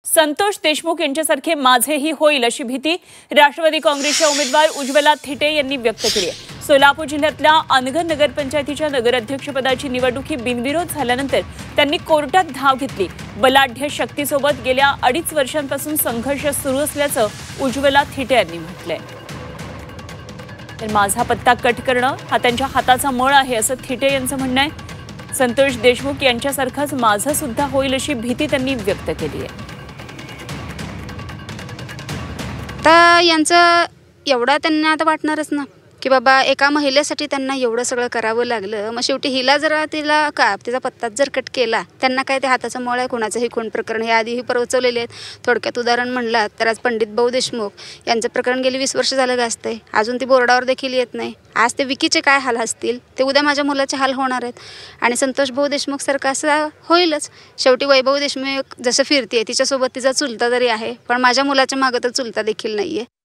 संतोष देशमुख यांच्यासारखे माझेही होईल अशी भीती राष्ट्रवादी काँग्रेसच्या उमेदवार उज्ज्वला थिटे यांनी व्यक्त केली आहे। सोलापूर जिल्ह्यातल्या अनगर नगरपंचायतीच्या नगराध्यक्षपदाची निवडणूक ही बिनविरोध झाल्यानंतर त्यांनी कोर्टात धाव घेतली। बलाढ्य शक्तीसोबत गेल्या 2.5 वर्षांपासून संघर्ष सुरू असल्याचं उज्ज्वला थिटे यांनी म्हटलंय। तर माझा पत्ता कट करणं हा त्यांच्या हाताचा मळ आहे असं थिटे यांचं म्हणणं आहे। संतोष देशमुख यांच्यासारखाच माझं सुद्धा होईल अशी भीती त्यांनी व्यक्त केली आहे। आता यांचं एवढा त्यांना आता वाटणारच ना की बाबा एका महिलेसाठी त्यांना एवढं सगळं करावं लागलं, मग शेवटी हिला जरा तिचा पत्ताच जर कट केला, त्यांना काय ते हाताचं मळ आहे। कोणाचंही खून प्रकरण हे आधीही परवचवलेले आहेत। थोडक्यात उदाहरण म्हणलं तर आज पंडित भाऊ देशमुख यांचं प्रकरण गेली 20 वर्ष झालं गाजतंय, अजून ती बोर्डावर देखील येत नाही। आज ते विकीचे काय हाल असतील ते उद्या माझ्या मुलाचे हाल होणार आहेत आणि संतोष भाऊ देशमुख सारखं असं होईलच। शेवटी वैभव देशमुख जसं फिरते तिच्यासोबत तिचा चुलता जरी आहे, पण माझ्या मुलाच्या मागं तर चुलता देखील नाही आहे।